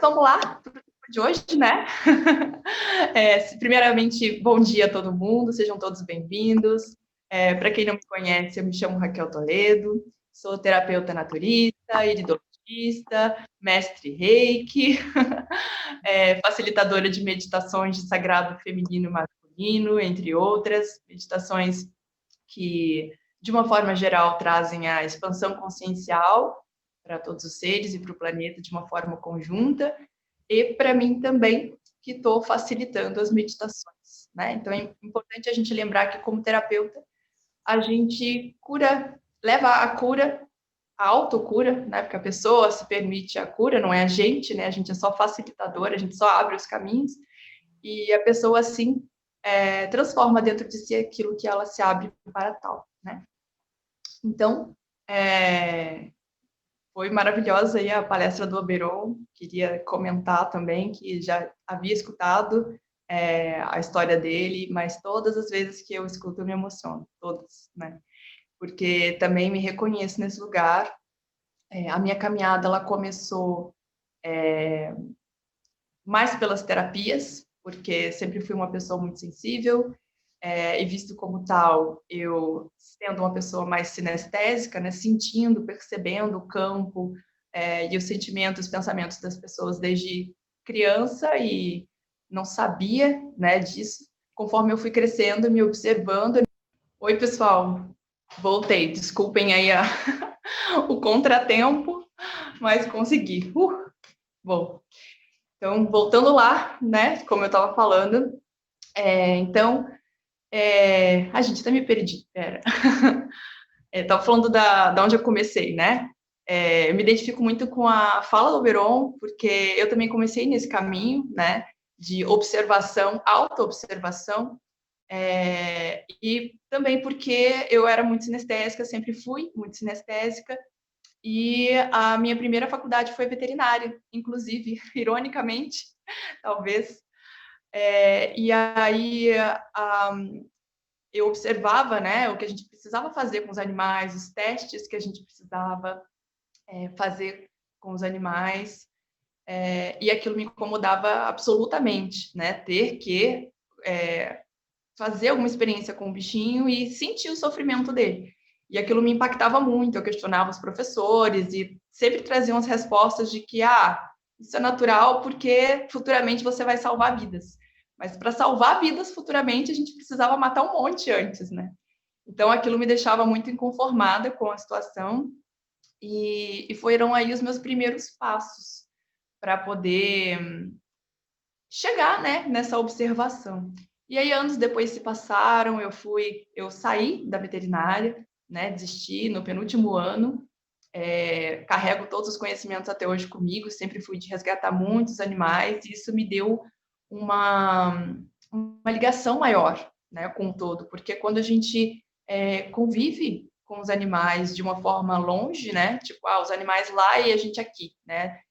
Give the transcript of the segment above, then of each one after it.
vamos lá para o de hoje, né? Primeiramente, bom dia a todo mundo, sejam todos bem-vindos. Para quem não me conhece, eu me chamo Raquel Toledo, sou terapeuta naturista, iridologista, mestre Reiki, facilitadora de meditações de sagrado feminino e masculino, entre outras, meditações que, de uma forma geral, trazem a expansão consciencial para todos os seres e para o planeta de uma forma conjunta, e para mim também, que estou facilitando as meditações, né? Então, é importante a gente lembrar que, como terapeuta, a gente cura, leva a cura, a autocura, né? Porque a pessoa se permite a cura, não é a gente, né? A gente é só facilitador, a gente só abre os caminhos, e a pessoa, assim, transforma dentro de si aquilo que ela se abre para tal, né? Então, foi maravilhosa aí a palestra do Oberon. Queria comentar também que já havia escutado a história dele, mas todas as vezes que eu escuto eu me emociono, todas, né? Porque também me reconheço nesse lugar. A minha caminhada, ela começou mais pelas terapias, porque sempre fui uma pessoa muito sensível, e visto como tal, eu sendo uma pessoa mais sinestésica, né, sentindo, percebendo o campo e os sentimentos, os pensamentos das pessoas desde criança, e não sabia, né, disso. Conforme eu fui crescendo, me observando. Oi, pessoal, voltei. Desculpem aí o contratempo, mas consegui. Bom, então, voltando lá, né, como eu estava falando, então, a gente até me perdi, pera. Estava falando da onde eu comecei, né? Eu me identifico muito com a fala do Oberon, porque eu também comecei nesse caminho, né? De observação, autoobservação, e também porque eu era muito sinestésica, sempre fui muito sinestésica, e a minha primeira faculdade foi veterinária, inclusive, ironicamente, talvez. E aí, eu observava, né, o que a gente precisava fazer com os animais, os testes que a gente precisava fazer com os animais, e aquilo me incomodava absolutamente, né, ter que fazer alguma experiência com o bichinho e sentir o sofrimento dele. E aquilo me impactava muito, eu questionava os professores e sempre traziam as respostas de que, isso é natural porque futuramente você vai salvar vidas. Mas para salvar vidas futuramente, a gente precisava matar um monte antes, né? Então, aquilo me deixava muito inconformada com a situação, e foram aí os meus primeiros passos para poder chegar, né, nessa observação. E aí, anos depois se passaram, eu saí da veterinária, né, desisti no penúltimo ano, carrego todos os conhecimentos até hoje comigo, sempre fui de resgatar muitos animais, e isso me deu uma ligação maior, né, com o todo, porque quando a gente convive com os animais de uma forma longe, né, tipo, os animais lá e a gente aqui, né,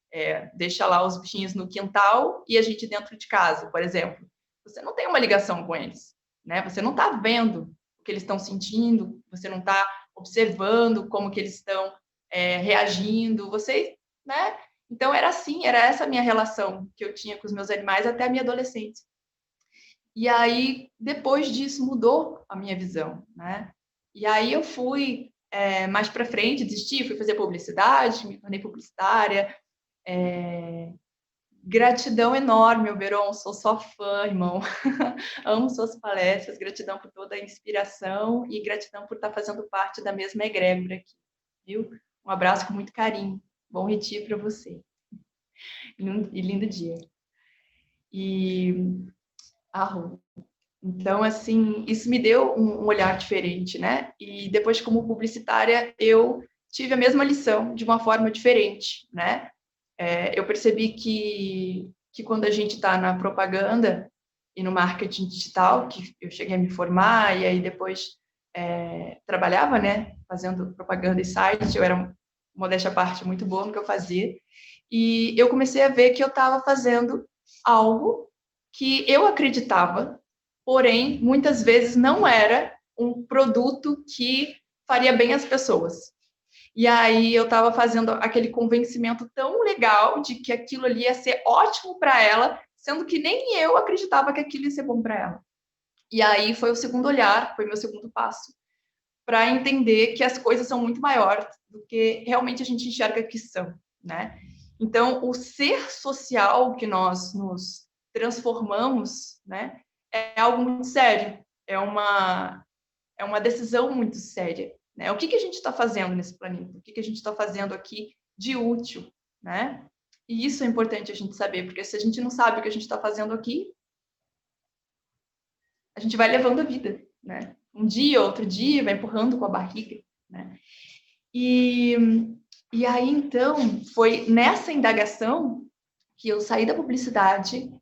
deixa lá os bichinhos no quintal e a gente dentro de casa, por exemplo, você não tem uma ligação com eles, né, você não está vendo o que eles estão sentindo, você não está observando como que eles estão reagindo, você, né, então era assim, era essa a minha relação que eu tinha com os meus animais até a minha adolescência. E aí, depois disso, mudou a minha visão, né? E aí eu fui mais para frente, desisti, fui fazer publicidade, me tornei publicitária. Gratidão enorme, Oberon, sou sua fã, irmão. Amo suas palestras, gratidão por toda a inspiração e gratidão por estar fazendo parte da mesma egrégora aqui, viu? Um abraço com muito carinho. Bom retiro para você. E lindo dia. E então, assim, isso me deu um olhar diferente, né? E depois, como publicitária, eu tive a mesma lição de uma forma diferente, né? Eu percebi que quando a gente está na propaganda e no marketing digital, que eu cheguei a me formar e aí depois trabalhava, né? Fazendo propaganda e site, eu era, modéstia à parte, muito boa no que eu fazia. E eu comecei a ver que eu estava fazendo algo que eu acreditava, porém, muitas vezes não era um produto que faria bem às pessoas. E aí eu estava fazendo aquele convencimento tão legal de que aquilo ali ia ser ótimo para ela, sendo que nem eu acreditava que aquilo ia ser bom para ela. E aí foi o segundo olhar, foi meu segundo passo, para entender que as coisas são muito maiores do que realmente a gente enxerga que são, né? Então, o ser social que nós nos transformamos, né, é algo muito sério, é uma decisão muito séria, né? O que a gente está fazendo nesse planeta? O que a gente está fazendo aqui de útil, né? E isso é importante a gente saber, porque se a gente não sabe o que a gente está fazendo aqui, a gente vai levando a vida, né? Um dia, outro dia, vai empurrando com a barriga, né? E, e aí, então, foi nessa indagação que eu saí da publicidade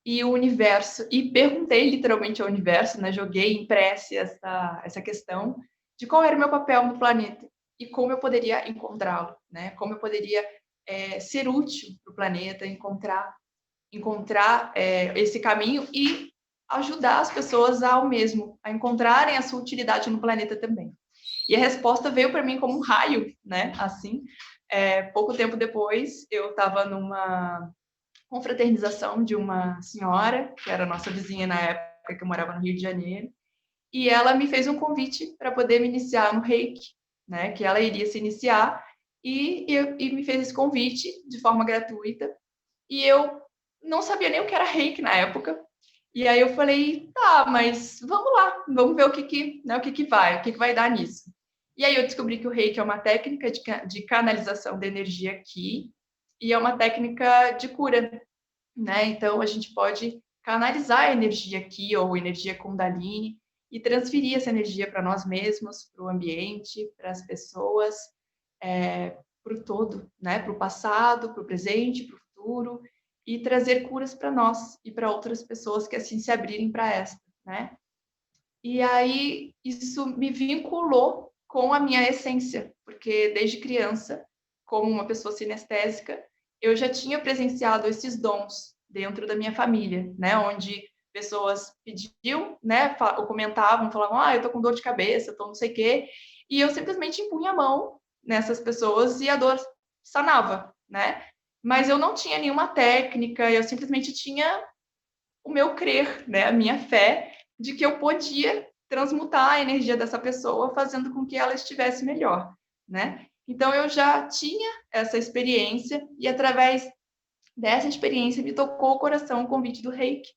e o universo, e perguntei literalmente ao universo, né? Joguei em prece essa questão de qual era o meu papel no planeta e como eu poderia encontrá-lo, né? Como eu poderia ser útil para o planeta, encontrar esse caminho e ajudar as pessoas ao mesmo, a encontrarem a sua utilidade no planeta também. E a resposta veio para mim como um raio, né? Assim, pouco tempo depois, eu estava numa confraternização de uma senhora, que era nossa vizinha na época que eu morava no Rio de Janeiro, e ela me fez um convite para poder me iniciar no Reiki, né? Que ela iria se iniciar, e me fez esse convite de forma gratuita, e eu não sabia nem o que era Reiki na época, e aí eu falei, tá, mas vamos lá, vamos ver o que vai dar nisso. E aí eu descobri que o Reiki é uma técnica de canalização de energia aqui, e é uma técnica de cura, né? Então a gente pode canalizar a energia aqui, ou energia Kundalini, e transferir essa energia para nós mesmos, para o ambiente, para as pessoas, para o todo, né? Para o passado, para o presente, para o futuro, e trazer curas para nós e para outras pessoas que assim se abrirem para esta, né? E aí isso me vinculou com a minha essência, porque desde criança, como uma pessoa sinestésica, eu já tinha presenciado esses dons dentro da minha família, né? Onde pessoas pediam, né? Ou comentavam, falavam, eu tô com dor de cabeça, tô não sei o quê, e eu simplesmente impunha a mão nessas pessoas e a dor sanava, né? Mas eu não tinha nenhuma técnica, eu simplesmente tinha o meu crer, né? A minha fé de que eu podia transmutar a energia dessa pessoa, fazendo com que ela estivesse melhor, né? Então eu já tinha essa experiência e através dessa experiência me tocou o coração o convite do Reiki.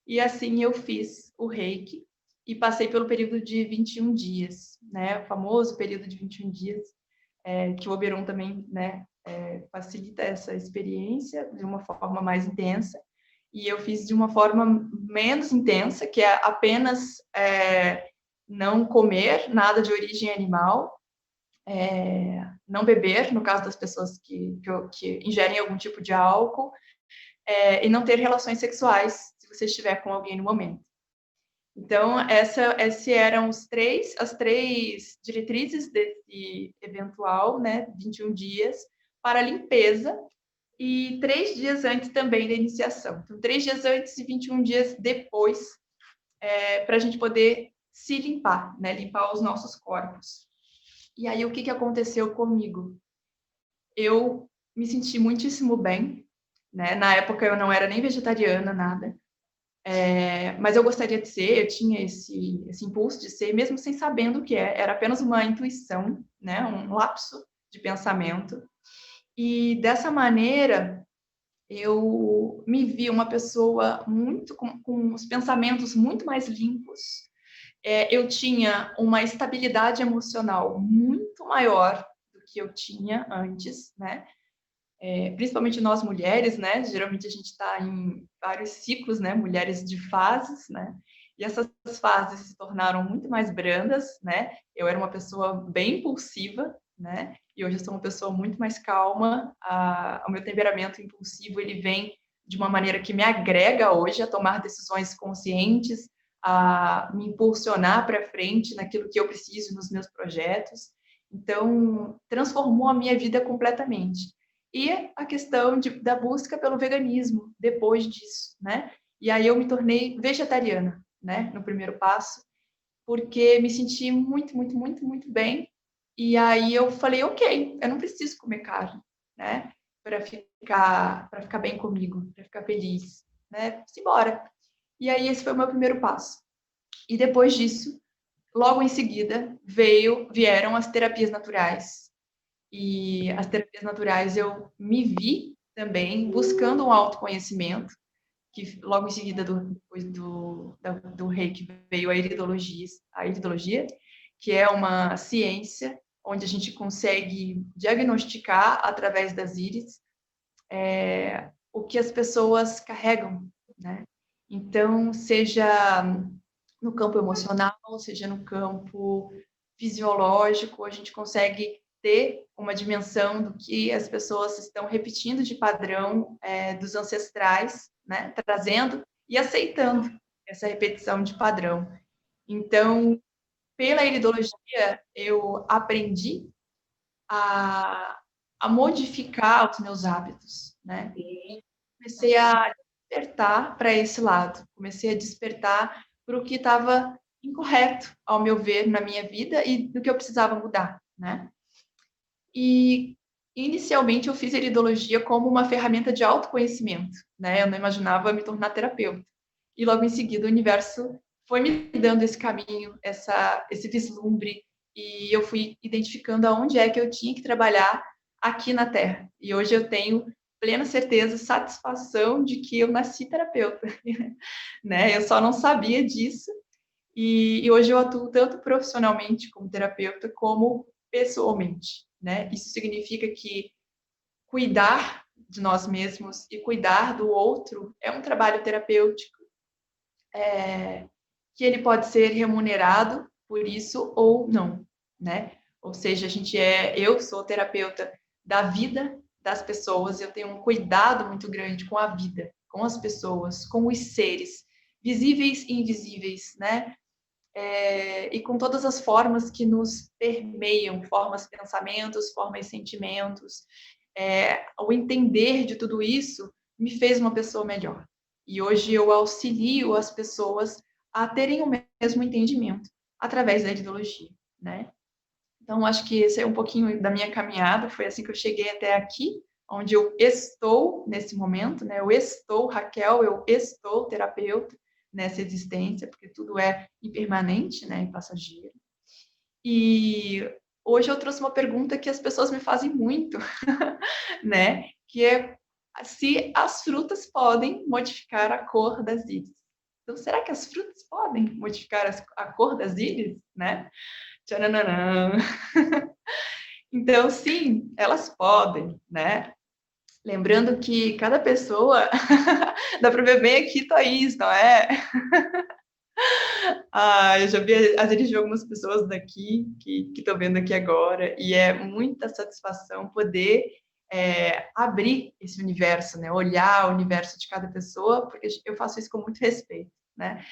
E assim eu fiz o Reiki e passei pelo período de 21 dias, né? O famoso período de 21 dias, que o Oberon também, né, facilita essa experiência de uma forma mais intensa. E eu fiz de uma forma menos intensa, que é apenas não comer nada de origem animal, não beber, no caso das pessoas que ingerem algum tipo de álcool, e não ter relações sexuais, se você estiver com alguém no momento. Então, esses eram as três diretrizes desse eventual, né, 21 dias, para limpeza, e 3 dias antes também da iniciação. Então, 3 dias antes e 21 dias depois, para a gente poder se limpar, né, limpar os nossos corpos. E aí, o que aconteceu comigo? Eu me senti muitíssimo bem, né? Na época eu não era nem vegetariana, nada. Mas eu gostaria de ser, eu tinha esse impulso de ser, mesmo sem sabendo o que era apenas uma intuição, né? Um lapso de pensamento. E dessa maneira, eu me vi uma pessoa muito com os pensamentos muito mais limpos. Eu tinha uma estabilidade emocional muito maior do que eu tinha antes, né? Principalmente nós mulheres, né? Geralmente a gente está em vários ciclos, né? Mulheres de fases, né? E essas fases se tornaram muito mais brandas, né? Eu era uma pessoa bem impulsiva, né? E hoje eu sou uma pessoa muito mais calma. O meu temperamento impulsivo, ele vem de uma maneira que me agrega hoje a tomar decisões conscientes, a me impulsionar para frente naquilo que eu preciso nos meus projetos. Então, transformou a minha vida completamente. E a questão da busca pelo veganismo depois disso, né? E aí eu me tornei vegetariana, né? No primeiro passo, porque me senti muito, muito, muito, muito bem E aí eu falei, ok, eu não preciso comer carne, né? Para ficar bem comigo, para ficar feliz, né? Simbora. E aí esse foi o meu primeiro passo. E depois disso, logo em seguida, vieram as terapias naturais. E as terapias naturais eu me vi também buscando um autoconhecimento, que logo em seguida depois do reiki veio a iridologia, que é uma ciência onde a gente consegue diagnosticar através das íris o que as pessoas carregam, né? Então, seja no campo emocional, seja no campo fisiológico, a gente consegue ter uma dimensão do que as pessoas estão repetindo de padrão dos ancestrais, né? Trazendo e aceitando essa repetição de padrão. Então, pela iridologia, eu aprendi a, a modificar os meus hábitos, né? Comecei a despertar para esse lado, comecei a despertar para o que estava incorreto, ao meu ver, na minha vida e do que eu precisava mudar, né? E inicialmente eu fiz a iridologia como uma ferramenta de autoconhecimento, né? Eu não imaginava me tornar terapeuta. E logo em seguida o universo foi me dando esse caminho, esse vislumbre, e eu fui identificando aonde é que eu tinha que trabalhar aqui na Terra. E hoje eu tenho plena certeza, satisfação de que eu nasci terapeuta, né? Eu só não sabia disso e hoje eu atuo tanto profissionalmente como terapeuta como pessoalmente, né? Isso significa que cuidar de nós mesmos e cuidar do outro é um trabalho terapêutico, que ele pode ser remunerado por isso ou não, né? Ou seja, eu sou terapeuta da vida das pessoas, eu tenho um cuidado muito grande com a vida, com as pessoas, com os seres, visíveis e invisíveis, né? E com todas as formas que nos permeiam, formas pensamentos, formas sentimentos. O entender de tudo isso me fez uma pessoa melhor. E hoje eu auxilio as pessoas a terem o mesmo entendimento através da ideologia, né? Então, acho que esse é um pouquinho da minha caminhada, foi assim que eu cheguei até aqui, onde eu estou nesse momento, né? Eu estou Raquel, eu estou terapeuta nessa existência, porque tudo é impermanente, né? E passageiro. E hoje eu trouxe uma pergunta que as pessoas me fazem muito, né? Que é se as frutas podem modificar a cor das íris. Então, será que as frutas podem modificar a cor das íris, né? Tchananã. Então, sim, elas podem, né? Lembrando que cada pessoa dá para ver bem aqui, Thaís, não é? Eu já vi as íris de algumas pessoas daqui que estão vendo aqui agora, e é muita satisfação poder abrir esse universo, né? Olhar o universo de cada pessoa, porque eu faço isso com muito respeito, né?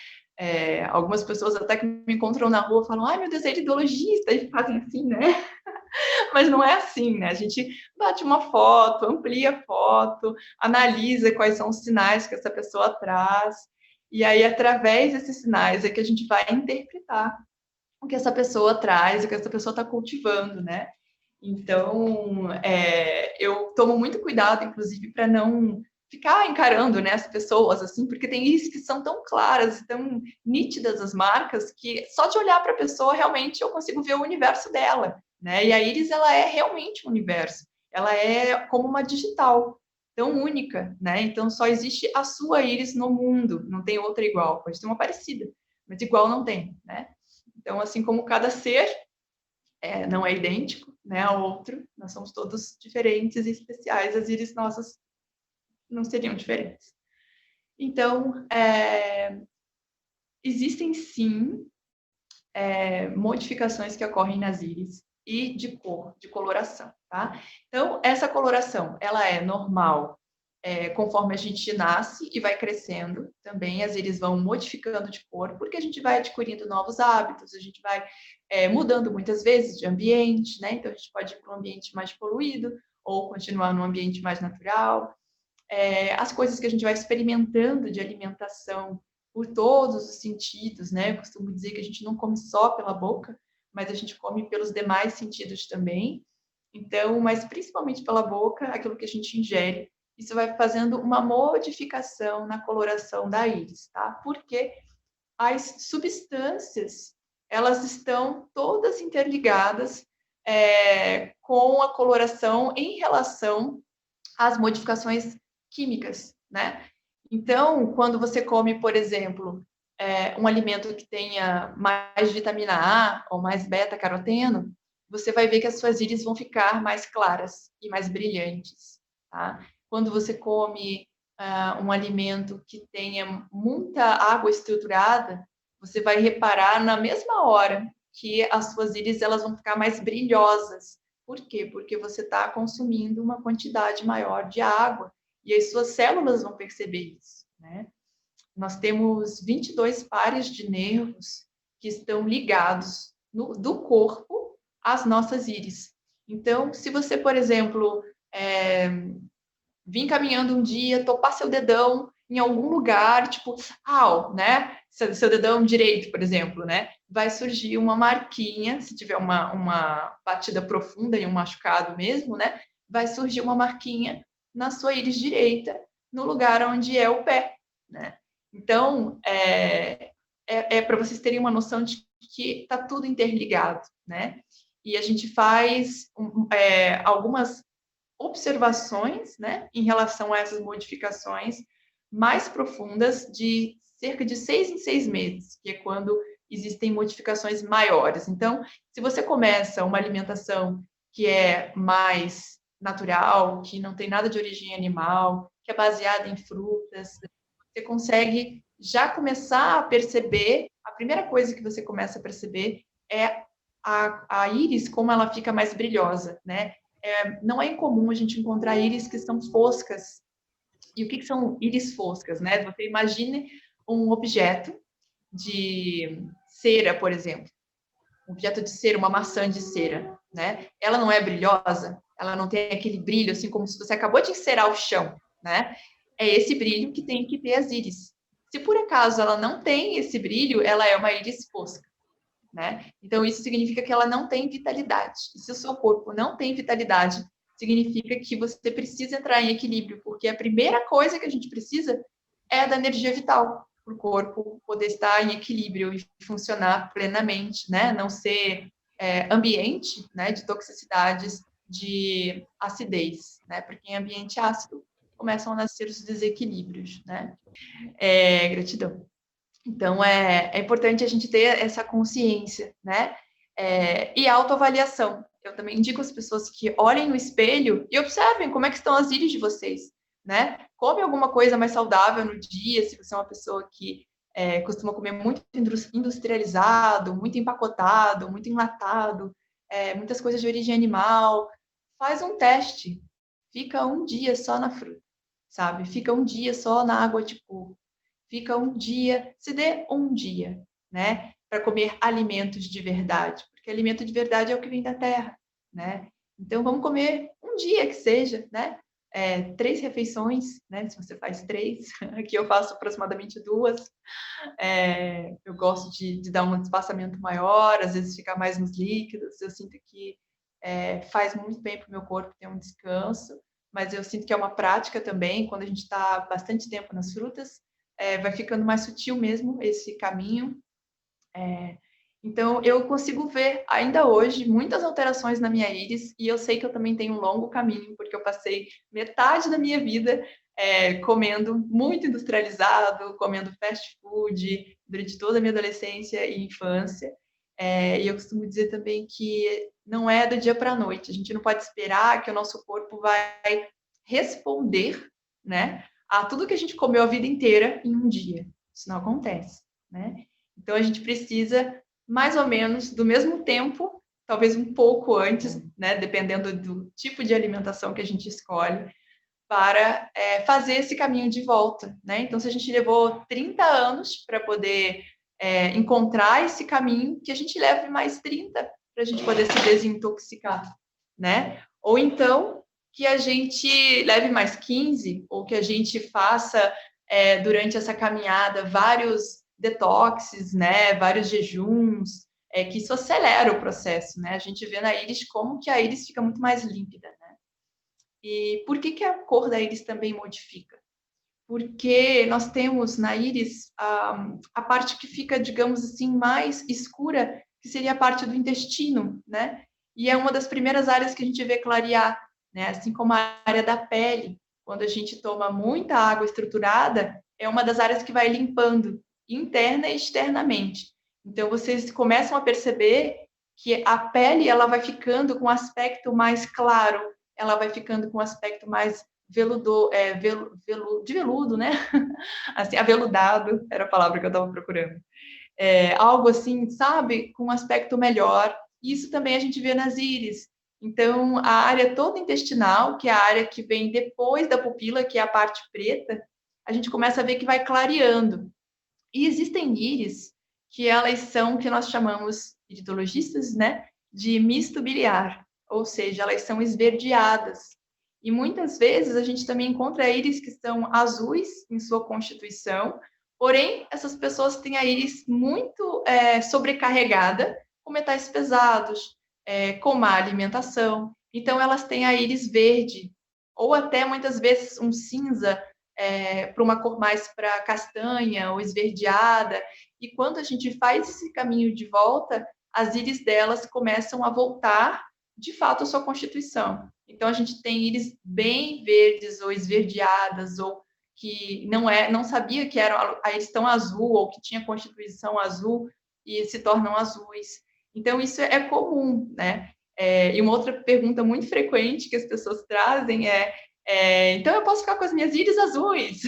Algumas pessoas até que me encontram na rua falam, ai meu Deus, é ideologista, e fazem assim, né? Mas não é assim, né? A gente bate uma foto, amplia a foto, analisa quais são os sinais que essa pessoa traz, e aí, através desses sinais, é que a gente vai interpretar o que essa pessoa traz, o que essa pessoa está cultivando, né? Então, eu tomo muito cuidado, inclusive, para não ficar encarando, né, as pessoas assim, porque tem isso que são tão claras, tão nítidas as marcas, que só de olhar para a pessoa realmente eu consigo ver o universo dela, né? E a íris ela é realmente um universo, ela é como uma digital, tão única, né? Então só existe a sua íris no mundo, não tem outra igual, pode ter uma parecida, mas igual não tem, né? Então, assim como cada ser não é idêntico, né, ao outro, nós somos todos diferentes e especiais, as íris nossas não seriam diferentes. Então, existem sim modificações que ocorrem nas íris e de cor, de coloração, tá? Então, essa coloração, ela é normal conforme a gente nasce e vai crescendo, também as íris vão modificando de cor, porque a gente vai adquirindo novos hábitos, a gente vai mudando muitas vezes de ambiente, né? Então, a gente pode ir para um ambiente mais poluído ou continuar num ambiente mais natural. As coisas que a gente vai experimentando de alimentação por todos os sentidos, né? Eu costumo dizer que a gente não come só pela boca, mas a gente come pelos demais sentidos também. Então, mas principalmente pela boca, aquilo que a gente ingere, isso vai fazendo uma modificação na coloração da íris, tá? Porque as substâncias, elas estão todas interligadas com a coloração em relação às modificações químicas, né? Então, quando você come, por exemplo, um alimento que tenha mais vitamina A ou mais beta-caroteno, você vai ver que as suas íris vão ficar mais claras e mais brilhantes, tá? Quando você come um alimento que tenha muita água estruturada, você vai reparar na mesma hora que as suas íris elas vão ficar mais brilhosas. Por quê? Porque você está consumindo uma quantidade maior de água e as suas células vão perceber isso, né? Nós temos 22 pares de nervos que estão ligados do corpo às nossas íris. Então, se você, por exemplo, vir caminhando um dia, topar seu dedão em algum lugar, tipo, né? Seu dedão direito, por exemplo, né? Vai surgir uma marquinha, se tiver uma batida profunda e um machucado mesmo, né? Vai surgir uma marquinha na sua íris direita, no lugar onde é o pé, né? Então, para vocês terem uma noção de que está tudo interligado, né? E a gente faz algumas observações, né, em relação a essas modificações mais profundas de cerca de 6 em 6 meses, que é quando existem modificações maiores. Então, se você começa uma alimentação que é mais natural, que não tem nada de origem animal, que é baseada em frutas, você consegue já começar a perceber, a primeira coisa que você começa a perceber é a íris, como ela fica mais brilhosa, né? Não é incomum a gente encontrar íris que são foscas. E o que são íris foscas, né? Você imagine um objeto de cera, por exemplo. Um objeto de cera, uma maçã de cera, né? Ela não é brilhosa, ela não tem aquele brilho, assim como se você acabou de encerar o chão, né? É esse brilho que tem que ter as íris. Se por acaso ela não tem esse brilho, ela é uma íris fosca, né? Então, isso significa que ela não tem vitalidade. E se o seu corpo não tem vitalidade, significa que você precisa entrar em equilíbrio, porque a primeira coisa que a gente precisa é da energia vital para o corpo poder estar em equilíbrio e funcionar plenamente, né? Não ser ambiente, né, de toxicidades, de acidez, né? Porque em ambiente ácido começam a nascer os desequilíbrios, né? Gratidão. Então, é importante a gente ter essa consciência, né? E autoavaliação. Eu também indico às pessoas que olhem no espelho e observem como é que estão as íris de vocês, né? Come alguma coisa mais saudável no dia, se você é uma pessoa que costuma comer muito industrializado, muito empacotado, muito enlatado, muitas coisas de origem animal. Faz um teste. Fica um dia só na fruta, sabe? Fica um dia só na água de coco. Fica um dia, se dê um dia, né, para comer alimentos de verdade, porque alimento de verdade é o que vem da terra, né? Então vamos comer um dia que seja, né? 3 refeições, né? Se você faz 3, aqui eu faço aproximadamente 2. Eu gosto de dar um espaçamento maior, às vezes ficar mais nos líquidos. Eu sinto que faz muito bem para o meu corpo ter um descanso, mas eu sinto que é uma prática também, quando a gente está bastante tempo nas frutas, vai ficando mais sutil mesmo esse caminho. Então, eu consigo ver ainda hoje muitas alterações na minha íris e eu sei que eu também tenho um longo caminho, porque eu passei metade da minha vida comendo muito industrializado, comendo fast food durante toda a minha adolescência e infância. E eu costumo dizer também que não é do dia para a noite. A gente não pode esperar que o nosso corpo vai responder, né, a tudo que a gente comeu a vida inteira em um dia. Isso não acontece, né? Então, a gente precisa, mais ou menos, do mesmo tempo, talvez um pouco antes, né, dependendo do tipo de alimentação que a gente escolhe, para fazer esse caminho de volta, né? Então, se a gente levou 30 anos para poder encontrar esse caminho, que a gente leve mais 30 para a gente poder se desintoxicar, né? Ou então, que a gente leve mais 15, ou que a gente faça, durante essa caminhada, vários detoxes, né? Vários jejuns, é que isso acelera o processo, né? A gente vê na íris como que a íris fica muito mais límpida, né? E por que a cor da íris também modifica? Porque nós temos na íris a parte que fica, digamos assim, mais escura, que seria a parte do intestino, né? E é uma das primeiras áreas que a gente vê clarear, né? Assim como a área da pele, quando a gente toma muita água estruturada, é uma das áreas que vai limpando interna e externamente. Então vocês começam a perceber que a pele ela vai ficando com um aspecto mais claro, ela vai ficando com um aspecto mais de veludo, né? Assim, aveludado era a palavra que eu estava procurando. Algo assim, sabe? Com um aspecto melhor. Isso também a gente vê nas íris. Então, a área toda intestinal, que é a área que vem depois da pupila, que é a parte preta, a gente começa a ver que vai clareando. E existem íris que elas são, que nós chamamos, iridologistas, né? De misto biliar, ou seja, elas são esverdeadas. E muitas vezes a gente também encontra íris que são azuis em sua constituição, porém, essas pessoas têm a íris muito sobrecarregada com metais pesados, com má alimentação. Então, elas têm a íris verde, ou até muitas vezes um cinza para uma cor mais para castanha ou esverdeada. E quando a gente faz esse caminho de volta, as íris delas começam a voltar de fato à sua constituição. Então a gente tem íris bem verdes ou esverdeadas ou que não sabia que era a íris tão azul ou que tinha constituição azul e se tornam azuis. Então isso é comum, né? E uma outra pergunta muito frequente que as pessoas trazem então eu posso ficar com as minhas íris azuis,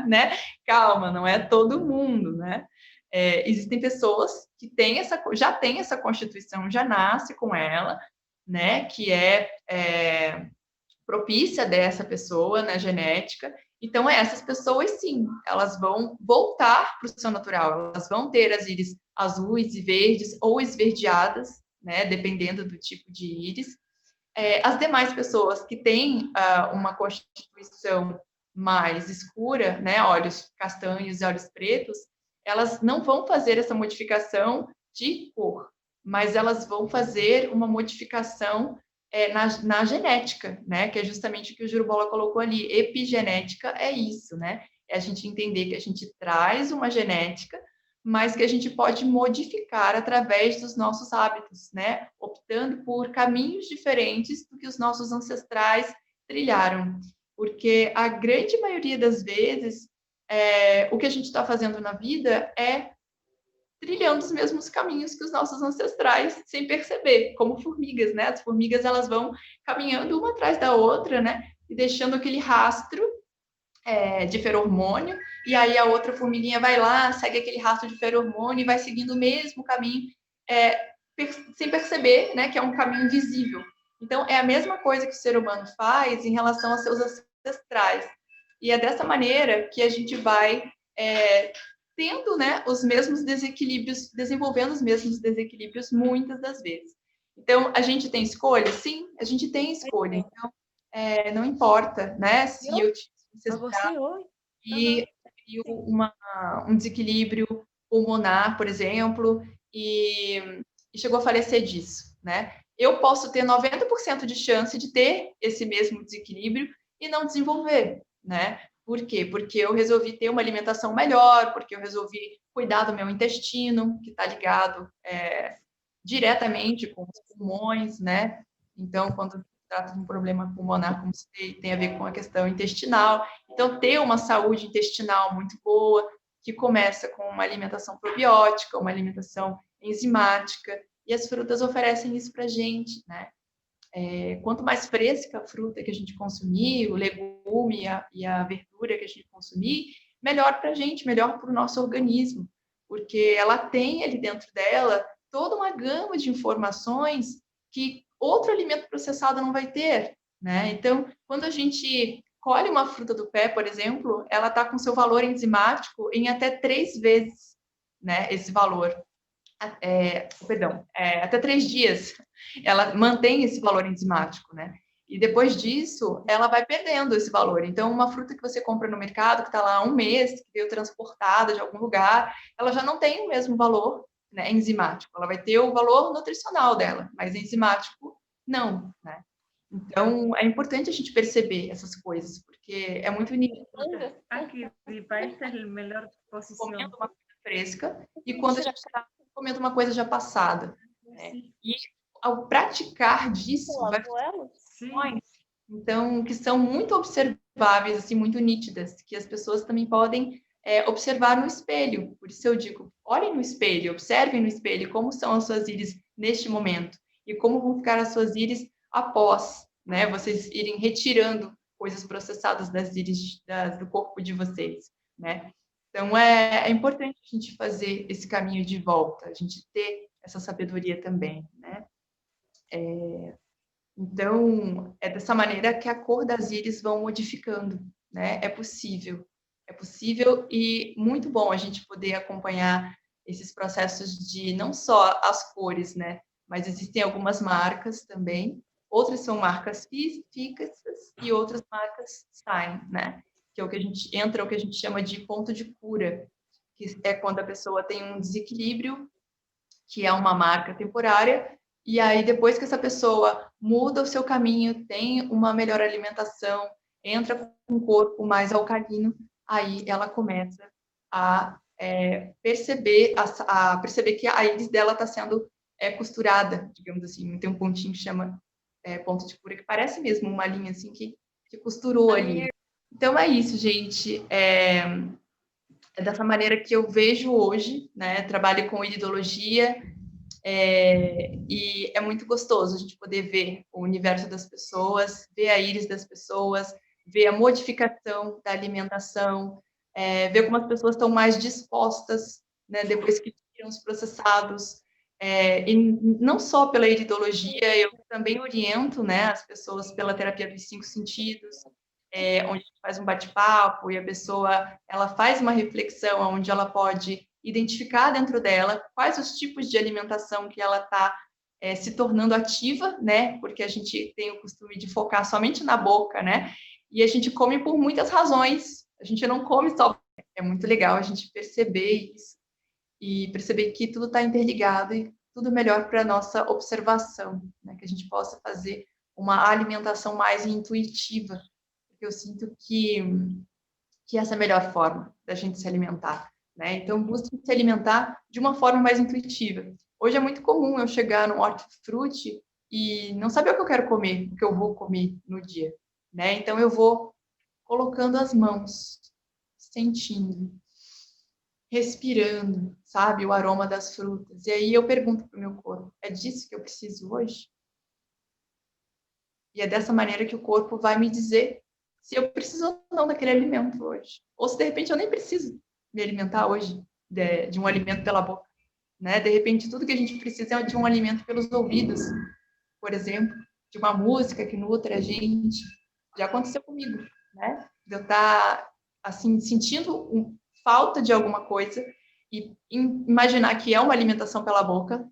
né? Calma, não é todo mundo, né? Existem pessoas que já têm essa constituição, já nasce com ela, né? Que é propícia dessa pessoa na genética. Então, essas pessoas, sim, elas vão voltar para o seu natural, elas vão ter as íris azuis e verdes ou esverdeadas, né? Dependendo do tipo de íris. As demais pessoas que têm uma constituição mais escura, né, olhos castanhos e olhos pretos, elas não vão fazer essa modificação de cor, mas elas vão fazer uma modificação na genética, né, que é justamente o que o Jurubola colocou ali. Epigenética é isso, né? É a gente entender que a gente traz uma genética, mas que a gente pode modificar através dos nossos hábitos, né? Optando por caminhos diferentes do que os nossos ancestrais trilharam. Porque a grande maioria das vezes, o que a gente está fazendo na vida é trilhando os mesmos caminhos que os nossos ancestrais, sem perceber, como formigas, né? As formigas, elas vão caminhando uma atrás da outra, né? E deixando aquele rastro de feromônio, e aí a outra formiguinha vai lá, segue aquele rastro de feromônio e vai seguindo o mesmo caminho, sem perceber, né, que é um caminho invisível. Então, é a mesma coisa que o ser humano faz em relação aos seus ancestrais. E é dessa maneira que a gente vai tendo, né, os mesmos desequilíbrios, desenvolvendo os mesmos desequilíbrios muitas das vezes. Então, a gente tem escolha? Sim, a gente tem escolha. Então, não importa, né, se eu ancestral e um desequilíbrio pulmonar, por exemplo, e chegou a falecer disso, né? Eu posso ter 90% de chance de ter esse mesmo desequilíbrio e não desenvolver, né? Por quê? Porque eu resolvi ter uma alimentação melhor, porque eu resolvi cuidar do meu intestino, que está ligado diretamente com os pulmões, né? Então, quando trata de um problema pulmonar, como citei, tem a ver com a questão intestinal. Então, ter uma saúde intestinal muito boa, que começa com uma alimentação probiótica, uma alimentação enzimática, e as frutas oferecem isso para a gente, né? Quanto mais fresca a fruta que a gente consumir, o legume e a verdura que a gente consumir, melhor para a gente, melhor para o nosso organismo, porque ela tem ali dentro dela toda uma gama de informações que outro alimento processado não vai ter, né? Então, quando a gente colhe uma fruta do pé, por exemplo, ela está com seu valor enzimático em até 3 vezes, né? Esse valor. Até 3 dias, ela mantém esse valor enzimático, né? E depois disso, ela vai perdendo esse valor. Então, uma fruta que você compra no mercado, que está lá há um mês, que veio transportada de algum lugar, ela já não tem o mesmo valor né, enzimático. Ela vai ter o valor nutricional dela, mas enzimático, não, né? Então, é importante a gente perceber essas coisas, porque é muito nítido. Aqui, esta é a melhor posição. Comendo uma coisa fresca e quando a gente está comendo uma coisa já passada, né? E ao praticar disso, vai fazer, então, que são muito observáveis, assim, muito nítidas, que as pessoas também podem observar no espelho. Por isso eu digo, olhem no espelho, observem no espelho como são as suas íris neste momento e como vão ficar as suas íris após, né? Vocês irem retirando coisas processadas das íris do corpo de vocês, né? Então, é importante a gente fazer esse caminho de volta, a gente ter essa sabedoria também, né? Então, é dessa maneira que a cor das íris vão modificando, né? É possível e muito bom a gente poder acompanhar esses processos de não só as cores, né? Mas existem algumas marcas também, outras são marcas físicas e outras marcas sign, né? Que é o que a gente entra, o que a gente chama de ponto de cura, que é quando a pessoa tem um desequilíbrio, que é uma marca temporária, e aí depois que essa pessoa muda o seu caminho, tem uma melhor alimentação, entra com um corpo mais alcalino, aí ela começa a perceber, a perceber que a íris dela está sendo costurada, digamos assim, tem um pontinho que chama ponto de cura, que parece mesmo uma linha assim que costurou ali. Então é isso, gente. É dessa maneira que eu vejo hoje, né? Trabalho com iridologia, e é muito gostoso a gente poder ver o universo das pessoas, ver a íris das pessoas, ver a modificação da alimentação, ver como as pessoas estão mais dispostas, né, depois que tiram os processados. E não só pela iridologia, eu também oriento, né, as pessoas pela terapia dos 5 sentidos, onde a gente faz um bate-papo e a pessoa ela faz uma reflexão onde ela pode identificar dentro dela quais os tipos de alimentação que ela está se tornando ativa, né? Porque a gente tem o costume de focar somente na boca, né? E a gente come por muitas razões. A gente não come só. É muito legal a gente perceber isso e perceber que tudo está interligado e tudo melhor para a nossa observação, né? Que a gente possa fazer uma alimentação mais intuitiva. Porque eu sinto que essa é a melhor forma da gente se alimentar, né? Então, busque se alimentar de uma forma mais intuitiva. Hoje é muito comum eu chegar no hortifruti e não saber o que eu quero comer, o que eu vou comer no dia, né? Então, eu vou colocando as mãos, sentindo, respirando, sabe? O aroma das frutas. E aí eu pergunto para o meu corpo, é disso que eu preciso hoje? E é dessa maneira que o corpo vai me dizer se eu preciso ou não daquele alimento hoje. Ou se, de repente, eu nem preciso me alimentar hoje de um alimento pela boca. Né? De repente, tudo que a gente precisa é de um alimento pelos ouvidos, por exemplo, de uma música que nutre a gente. Já aconteceu comigo, né? De eu estar, assim, sentindo falta de alguma coisa e imaginar que é uma alimentação pela boca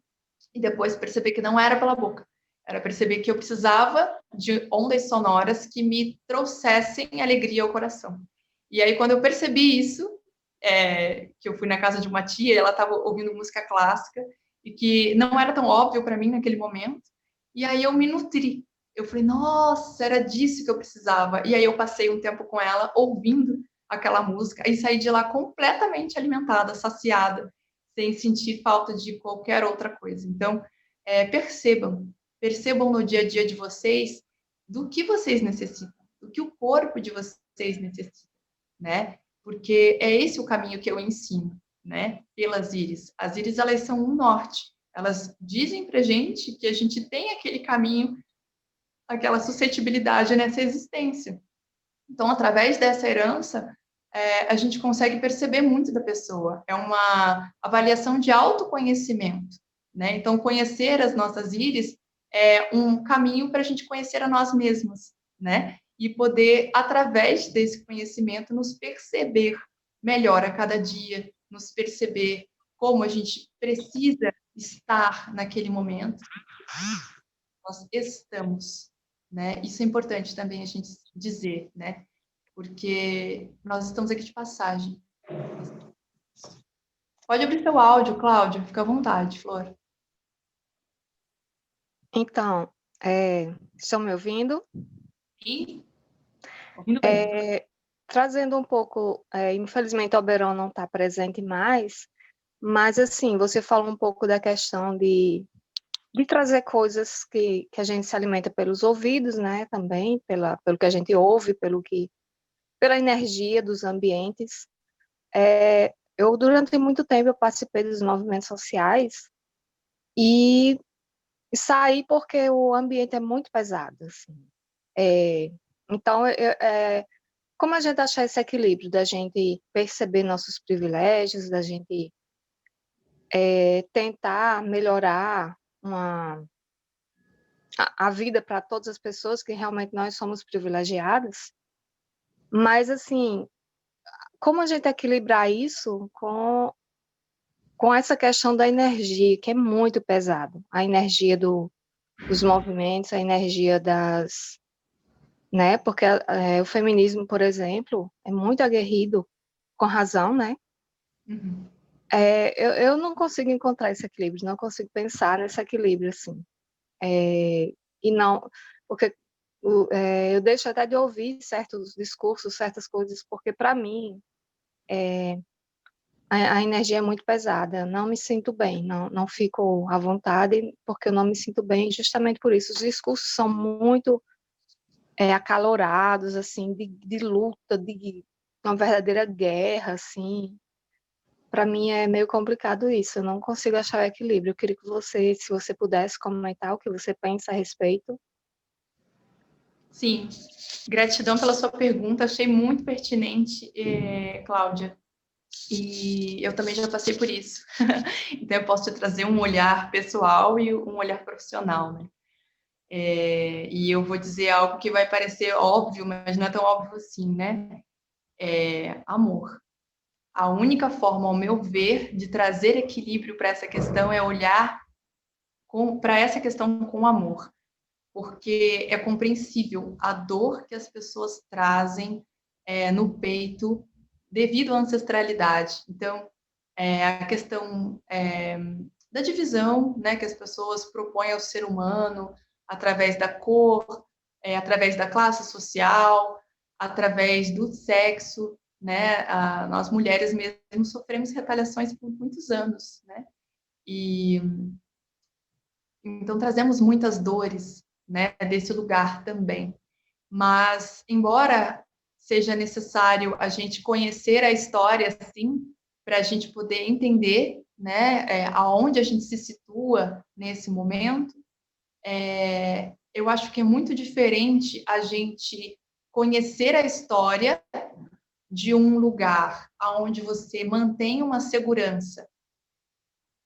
e depois perceber que não era pela boca. Era perceber que eu precisava de ondas sonoras que me trouxessem alegria ao coração. E aí, quando eu percebi isso, que eu fui na casa de uma tia e ela estava ouvindo música clássica e que não era tão óbvio para mim naquele momento, e aí eu me nutri. Eu falei, nossa, era disso que eu precisava. E aí eu passei um tempo com ela ouvindo aquela música e saí de lá completamente alimentada, saciada, sem sentir falta de qualquer outra coisa. Então, percebam no dia a dia de vocês do que vocês necessitam, do que o corpo de vocês necessita, né? Porque é esse o caminho que eu ensino, né? Pelas íris. As íris, elas são um norte. Elas dizem pra gente que a gente tem aquele caminho, aquela suscetibilidade nessa existência. Então, através dessa herança, a gente consegue perceber muito da pessoa. É uma avaliação de autoconhecimento, né? Então, conhecer as nossas íris é um caminho para a gente conhecer a nós mesmos, né? E poder, através desse conhecimento, nos perceber melhor a cada dia, nos perceber como a gente precisa estar naquele momento. Nós estamos, né? Isso é importante também a gente dizer, né? Porque nós estamos aqui de passagem. Pode abrir seu áudio, Cláudia, fica à vontade, Flor. Então, estão me ouvindo? E ouvindo bem. Trazendo um pouco, infelizmente o Oberon não está presente mais, mas assim, você falou um pouco da questão de trazer coisas que a gente se alimenta pelos ouvidos, né, também, pelo que a gente ouve, pela energia dos ambientes. Durante muito tempo, eu participei dos movimentos sociais e saí porque o ambiente é muito pesado, assim. Então, como a gente achar esse equilíbrio da gente perceber nossos privilégios, da gente tentar melhorar a vida para todas as pessoas, que realmente nós somos privilegiadas, mas assim, como a gente equilibrar isso com essa questão da energia, que é muito pesado, a energia dos movimentos, a energia né, porque o feminismo, por exemplo, é muito aguerrido, com razão, né? Uhum. Eu não consigo encontrar esse equilíbrio, não consigo pensar nesse equilíbrio, assim. E não, porque eu deixo até de ouvir certos discursos, certas coisas, porque para mim a energia é muito pesada, eu não me sinto bem, não fico à vontade, porque eu não me sinto bem justamente por isso. Os discursos são muito acalorados, assim, de luta, de uma verdadeira guerra, assim. Para mim é meio complicado isso, eu não consigo achar o equilíbrio. Eu queria que você, se você pudesse comentar o que você pensa a respeito. Sim, gratidão pela sua pergunta, achei muito pertinente, Cláudia. E eu também já passei por isso. Então, eu posso te trazer um olhar pessoal e um olhar profissional, né? E eu vou dizer algo que vai parecer óbvio, mas não é tão óbvio assim, né? Amor. A única forma, ao meu ver, de trazer equilíbrio para essa questão é olhar para essa questão com amor. Porque é compreensível a dor que as pessoas trazem no peito devido à ancestralidade. Então, a questão da divisão, né, que as pessoas propõem ao ser humano através da cor, através da classe social, através do sexo, né? Nós mulheres mesmo sofremos retaliações por muitos anos, né? E então trazemos muitas dores, né, desse lugar também. Mas embora seja necessário a gente conhecer a história, sim, para a gente poder entender, né, aonde a gente se situa nesse momento, eu acho que é muito diferente a gente conhecer a história de um lugar onde você mantém uma segurança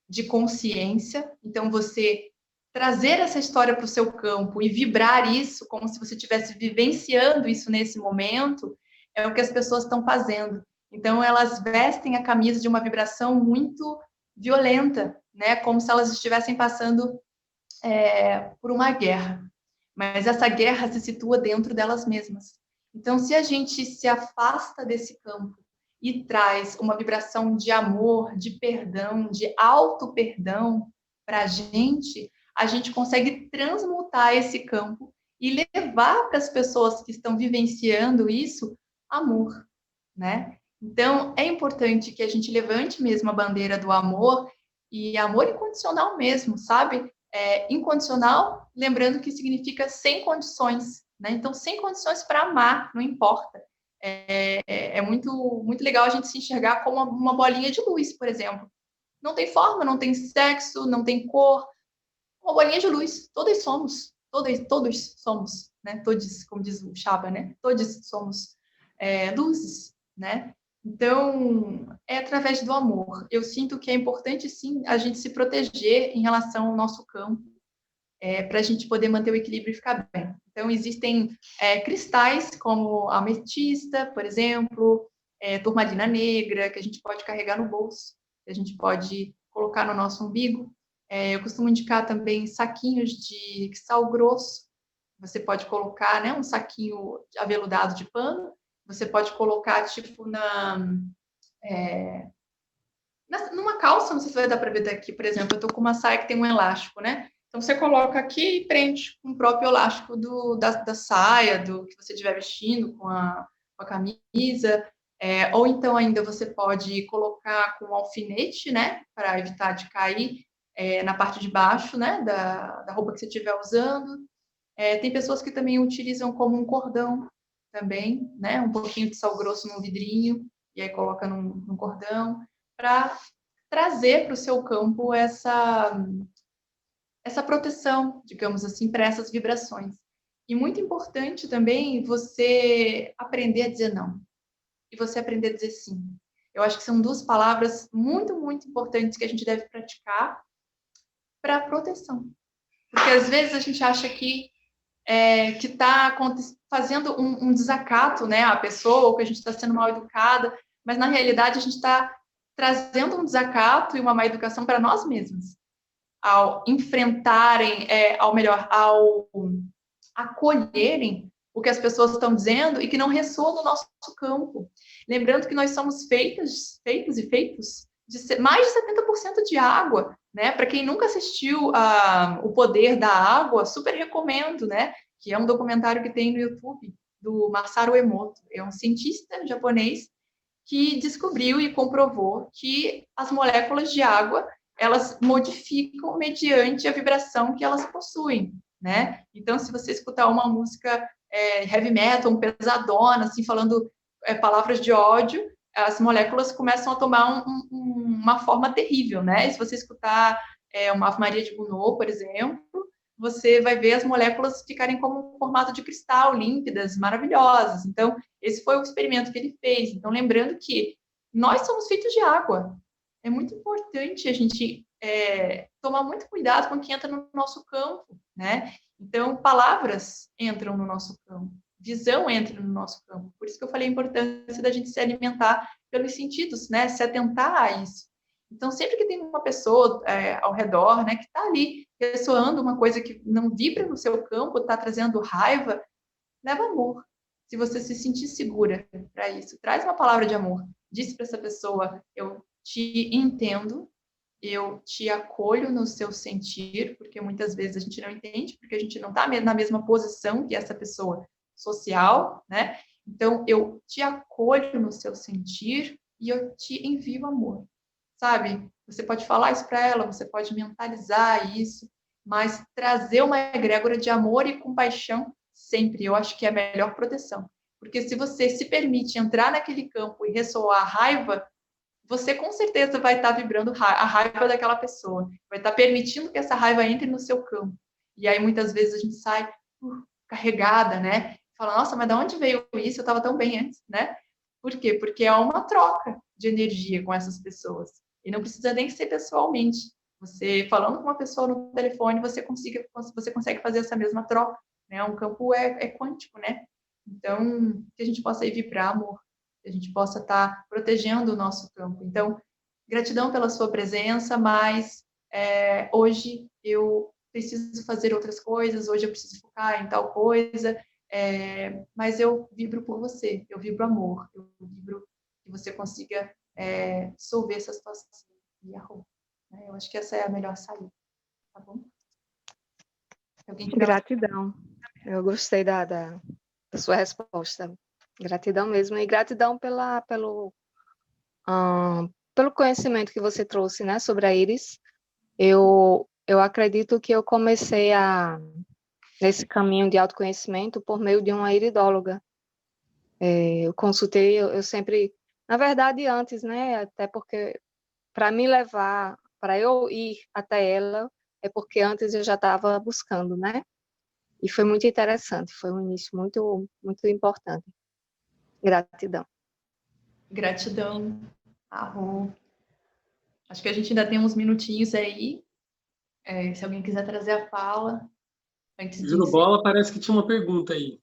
de consciência, então você trazer essa história para o seu campo e vibrar isso como se você estivesse vivenciando isso nesse momento, é o que as pessoas estão fazendo. Então, elas vestem a camisa de uma vibração muito violenta, né? Como se elas estivessem passando por uma guerra. Mas essa guerra se situa dentro delas mesmas. Então, se a gente se afasta desse campo e traz uma vibração de amor, de perdão, de auto-perdão para a gente consegue transmutar esse campo e levar para as pessoas que estão vivenciando isso amor, né? Então, é importante que a gente levante mesmo a bandeira do amor e amor incondicional mesmo, sabe? Incondicional, lembrando que significa sem condições, né? Então, sem condições para amar, não importa. É muito, muito legal a gente se enxergar como uma bolinha de luz, por exemplo. Não tem forma, não tem sexo, não tem cor. Uma bolinha de luz. Todos somos. Todos somos, né? Todos, como diz o Chaba, né? Todos somos luzes, né? Então, é através do amor. Eu sinto que é importante, sim, a gente se proteger em relação ao nosso campo, para a gente poder manter o equilíbrio e ficar bem. Então, existem cristais como a ametista, por exemplo, turmalina negra, que a gente pode carregar no bolso, que a gente pode colocar no nosso umbigo. Eu costumo indicar também saquinhos de sal grosso. Você pode colocar, né, um saquinho aveludado de pano. Você pode colocar, tipo, Numa calça, não sei se vai dar para ver daqui, por exemplo, eu tô com uma saia que tem um elástico, né? Então você coloca aqui e prende com o próprio elástico da saia, do que você estiver vestindo com a camisa. Ou então ainda você pode colocar com um alfinete, né? Para evitar de cair na parte de baixo, né? Da roupa que você estiver usando. Tem pessoas que também utilizam como um cordão também, né? Um pouquinho de sal grosso num vidrinho e aí coloca num cordão para trazer para o seu campo essa proteção, digamos assim, para essas vibrações. E muito importante também você aprender a dizer não e você aprender a dizer sim. Eu acho que são duas palavras muito, muito importantes que a gente deve praticar para proteção. Porque às vezes a gente acha que está fazendo um desacato, né, à pessoa, ou que a gente está sendo mal educada, mas na realidade a gente está trazendo um desacato e uma má educação para nós mesmos, ao enfrentarem, ao acolherem o que as pessoas estão dizendo e que não ressoa no nosso campo. Lembrando que nós somos feitos e feitos de mais de 70% de água, né? Para quem nunca assistiu a O Poder da Água, super recomendo, né? Que é um documentário que tem no YouTube do Masaru Emoto. É um cientista japonês que descobriu e comprovou que as moléculas de água elas modificam mediante a vibração que elas possuem, né? Então, se você escutar uma música heavy metal, um pesadona, assim, falando palavras de ódio, as moléculas começam a tomar uma forma terrível, né? E se você escutar uma Ave Maria de Gounod, por exemplo, você vai ver as moléculas ficarem como um formato de cristal, límpidas, maravilhosas. Então, esse foi o experimento que ele fez. Então, lembrando que nós somos feitos de água. É muito importante a gente tomar muito cuidado com quem entra no nosso campo, né? Então, palavras entram no nosso campo, visão entra no nosso campo. Por isso que eu falei a importância da gente se alimentar pelos sentidos, né? Se atentar a isso. Então, sempre que tem uma pessoa ao redor, né, que está ali ressoando uma coisa que não vibra no seu campo, está trazendo raiva, leva amor. Se você se sentir segura para isso, traz uma palavra de amor. Diz para essa pessoa: eu te entendo, eu te acolho no seu sentir, porque muitas vezes a gente não entende, porque a gente não está na mesma posição que essa pessoa social, né? Então, eu te acolho no seu sentir e eu te envio amor, sabe? Você pode falar isso para ela, você pode mentalizar isso, mas trazer uma egrégora de amor e compaixão sempre, eu acho que é a melhor proteção. Porque se você se permite entrar naquele campo e ressoar a raiva, você com certeza vai estar vibrando a raiva daquela pessoa, vai estar permitindo que essa raiva entre no seu campo. E aí muitas vezes a gente sai carregada, né? Fala, nossa, mas de onde veio isso? Eu estava tão bem antes, né? Por quê? Porque é uma troca de energia com essas pessoas. E não precisa nem ser pessoalmente. Você falando com uma pessoa no telefone, você consegue fazer essa mesma troca. Né? Um campo é quântico, né? Então, que a gente possa ir vibrar amor, que a gente possa estar protegendo o nosso campo. Então, gratidão pela sua presença, mas hoje eu preciso fazer outras coisas, hoje eu preciso focar em tal coisa, mas eu vibro por você, eu vibro amor, eu vibro que você consiga dissolver essa situação e arrumar. Né? Eu acho que essa é a melhor saída, tá bom? Gratidão. Eu gostei da sua resposta. Gratidão mesmo. E gratidão pelo conhecimento que você trouxe, né, sobre a Iris. Eu acredito que eu comecei nesse caminho de autoconhecimento por meio de uma iridóloga. Eu consultei, eu sempre... Na verdade, antes, né, até porque para me levar, para eu ir até ela, é porque antes eu já estava buscando, né? E foi muito interessante, foi um início muito, muito importante. Gratidão. Gratidão, Arro. Acho que a gente ainda tem uns minutinhos aí. Se alguém quiser trazer a fala. Juro bola, parece que tinha uma pergunta aí.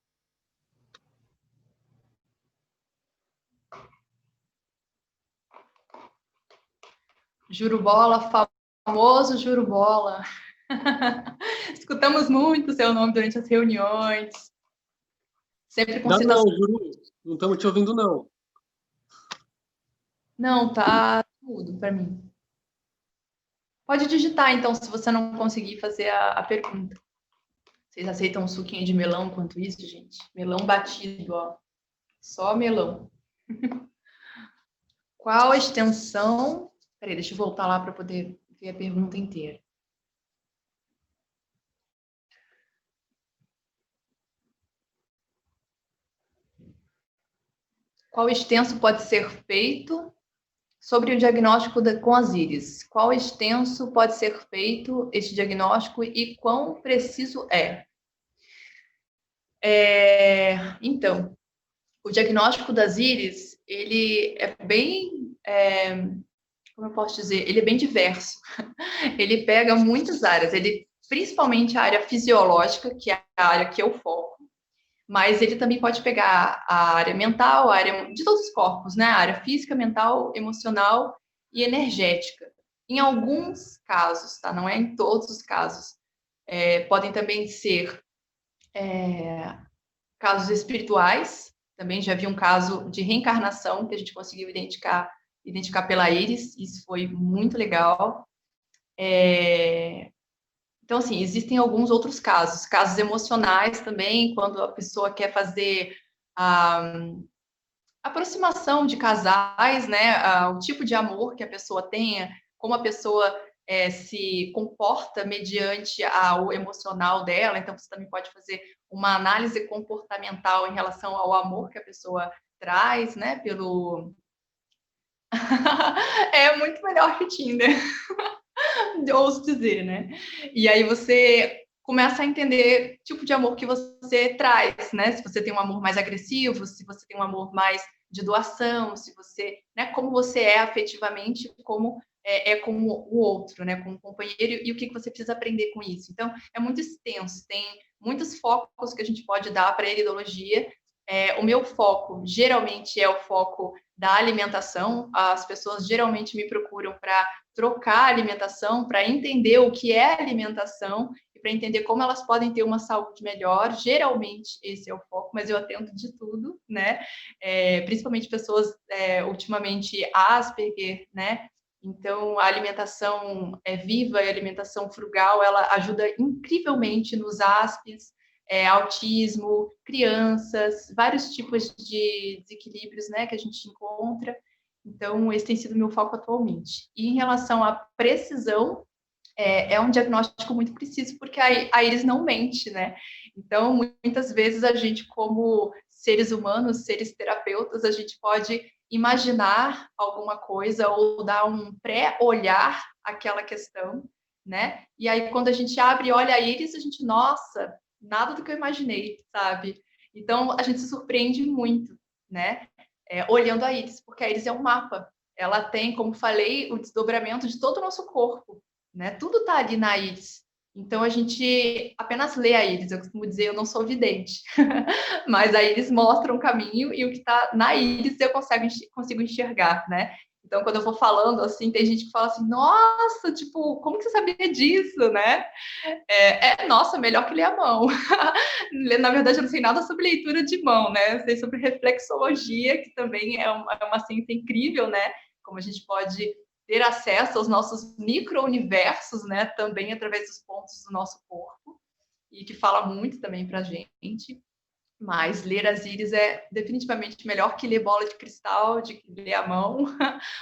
Juro bola, famoso Juro bola. Escutamos muito seu nome durante as reuniões. Sempre com citação. Não, Juro, não estamos te ouvindo, não. Não, tá Mudo para mim. Pode digitar, então, se você não conseguir fazer a pergunta. Vocês aceitam um suquinho de melão quanto isso, gente? Melão batido, ó. Só melão. Qual a extensão... Peraí, deixa eu voltar lá para poder ver a pergunta inteira. Qual extenso pode ser feito sobre o diagnóstico com as íris? Qual extenso pode ser feito este diagnóstico e quão preciso é? Então, o diagnóstico das íris, ele é bem, como eu posso dizer, ele é bem diverso. Ele pega muitas áreas, principalmente a área fisiológica, que é a área que eu foco, mas ele também pode pegar a área mental, a área de todos os corpos, né? A área física, mental, emocional e energética. Em alguns casos, tá? Não é em todos os casos. Podem também ser casos espirituais. Também já vi um caso de reencarnação que a gente conseguiu identificar pela íris. Isso foi muito legal. Então, assim, existem alguns outros casos emocionais também, quando a pessoa quer fazer a aproximação de casais, né? O tipo de amor que a pessoa tenha, como a pessoa se comporta mediante o emocional dela. Então, você também pode fazer uma análise comportamental em relação ao amor que a pessoa traz, né? É muito melhor que Tinder. Ouso dizer, né? E aí você começa a entender o tipo de amor que você traz, né? Se você tem um amor mais agressivo, se você tem um amor mais de doação, se você, né? Como você é afetivamente, como com o outro, né? Com o companheiro, e o que você precisa aprender com isso. Então, é muito extenso, tem muitos focos que a gente pode dar para a iridologia. O meu foco, geralmente, é o foco da alimentação. As pessoas geralmente me procuram para trocar a alimentação, para entender o que é alimentação e para entender como elas podem ter uma saúde melhor. Geralmente, esse é o foco, mas eu atendo de tudo, né? Principalmente pessoas, ultimamente, Asperger, né? Então, a alimentação viva e a alimentação frugal, ela ajuda incrivelmente nos ASPs, autismo, crianças, vários tipos de desequilíbrios, né, que a gente encontra. Então, esse tem sido o meu foco atualmente. E em relação à precisão, é um diagnóstico muito preciso, porque a íris não mente, né? Então, muitas vezes a gente, como seres humanos, seres terapeutas, a gente pode imaginar alguma coisa ou dar um pré-olhar àquela questão, né? E aí, quando a gente abre e olha a íris, a gente, nossa, nada do que eu imaginei, sabe? Então, a gente se surpreende muito, né? Olhando a íris, porque a íris é um mapa. Ela tem, como falei, o desdobramento de todo o nosso corpo, né? Tudo está ali na íris. Então, a gente apenas lê a íris. Eu costumo dizer, eu não sou vidente. Mas a íris mostra um caminho e o que está na íris eu consigo enxergar, né? Então, quando eu vou falando, assim, tem gente que fala assim, nossa, tipo, como que você sabia disso, né? Nossa, melhor que ler a mão. Na verdade, eu não sei nada sobre leitura de mão, né? Eu sei sobre reflexologia, que também é uma ciência incrível, né? Como a gente pode ter acesso aos nossos micro-universos, né? Também através dos pontos do nosso corpo, e que fala muito também para a gente. Mas ler as íris é definitivamente melhor que ler bola de cristal, de ler a mão,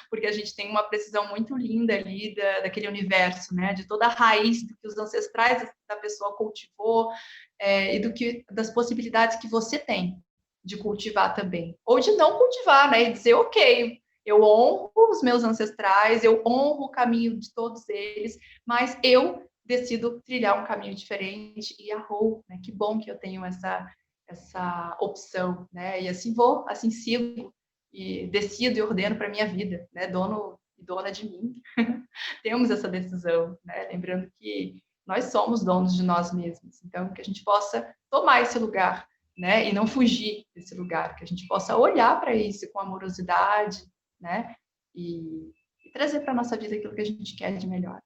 porque a gente tem uma precisão muito linda ali daquele universo, né? De toda a raiz do que os ancestrais da pessoa cultivou, e das possibilidades que você tem de cultivar também. Ou de não cultivar, né? E dizer, ok, eu honro os meus ancestrais, eu honro o caminho de todos eles, mas eu decido trilhar um caminho diferente e né? Que bom que eu tenho essa opção, né? E assim vou, assim sigo e decido e ordeno para minha vida, né? Dono e dona de mim. Temos essa decisão, né? Lembrando que nós somos donos de nós mesmos, então que a gente possa tomar esse lugar, né? E não fugir desse lugar, que a gente possa olhar para isso com amorosidade, né? E trazer para nossa vida aquilo que a gente quer de melhor.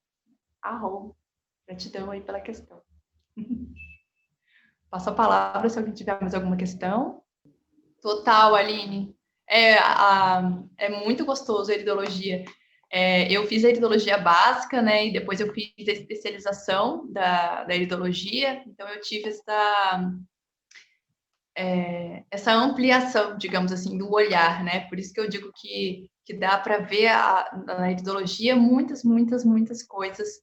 Gratidão aí pela questão. Passo a palavra se alguém tiver mais alguma questão. Total, Aline. É muito gostoso a iridologia. Eu fiz a iridologia básica, né? E depois eu fiz a especialização da iridologia. Então, eu tive essa ampliação, digamos assim, do olhar, né? Por isso que eu digo que dá para ver na iridologia muitas, muitas, muitas coisas,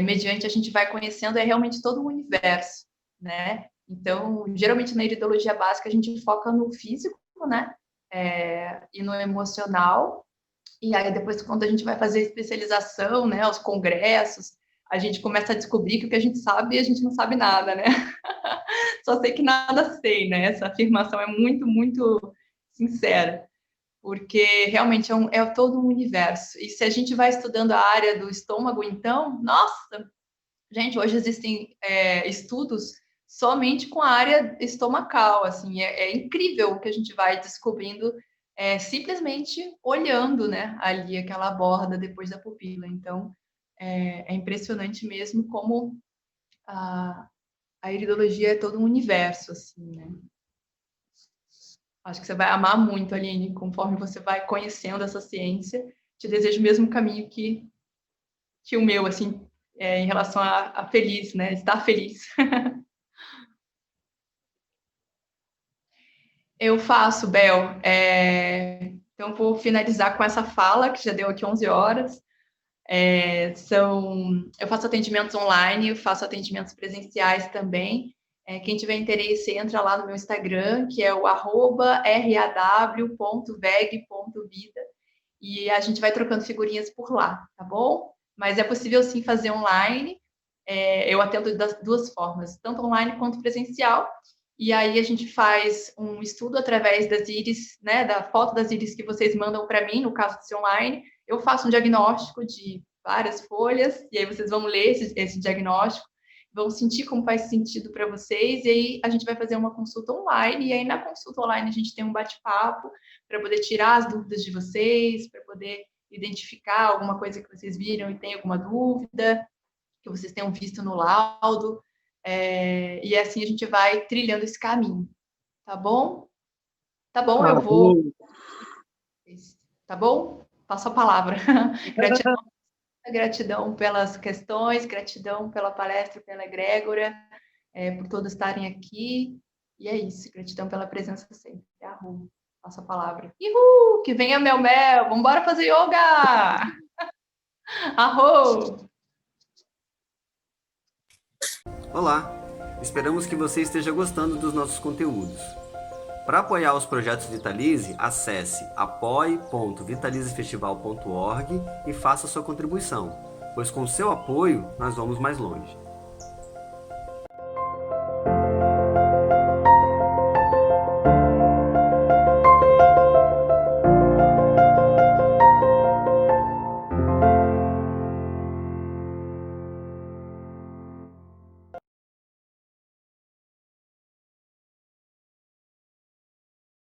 mediante a gente vai conhecendo, realmente todo o universo, né? Então, geralmente na iridologia básica a gente foca no físico, né? E no emocional. E aí depois, quando a gente vai fazer especialização, né? Os congressos, a gente começa a descobrir que o que a gente sabe, a gente não sabe nada, né? Só sei que nada sei, né? Essa afirmação é muito, muito sincera, porque realmente é todo um universo. E se a gente vai estudando a área do estômago, então, nossa, gente, hoje existem estudos somente com a área estomacal, assim, é incrível o que a gente vai descobrindo simplesmente olhando, né, ali aquela borda depois da pupila. Então, é impressionante mesmo como a iridologia é todo um universo, assim, né? Acho que você vai amar muito, Aline, conforme você vai conhecendo essa ciência. Te desejo o mesmo caminho que o meu, assim, em relação a feliz, né? Estar feliz. Eu faço, Bel. Então, vou finalizar com essa fala, que já deu aqui 11 horas. Eu faço atendimentos online, eu faço atendimentos presenciais também. Quem tiver interesse, entra lá no meu Instagram, que é o @raw.veg.vida, e a gente vai trocando figurinhas por lá, tá bom? Mas é possível, sim, fazer online. Eu atendo das duas formas, tanto online quanto presencial. E aí a gente faz um estudo através das íris, né, da foto das íris que vocês mandam para mim, no caso de ser online. Eu faço um diagnóstico de várias folhas, e aí vocês vão ler esse diagnóstico, vão sentir como faz sentido para vocês, e aí a gente vai fazer uma consulta online, e aí na consulta online a gente tem um bate-papo para poder tirar as dúvidas de vocês, para poder identificar alguma coisa que vocês viram e tem alguma dúvida, que vocês tenham visto no laudo, e assim a gente vai trilhando esse caminho, tá bom? Tá bom, eu vou... Tá bom? Passo a palavra. Gratidão pelas questões, gratidão pela palestra, pela egrégora, por todos estarem aqui. E é isso, gratidão pela presença sempre. Arru, passo a palavra. Ihu, que venha Mel Mel, vamos embora fazer yoga! Arru! Olá, esperamos que você esteja gostando dos nossos conteúdos. Para apoiar os projetos Vitalize, acesse apoie.vitalizefestival.org e faça sua contribuição, pois com seu apoio nós vamos mais longe.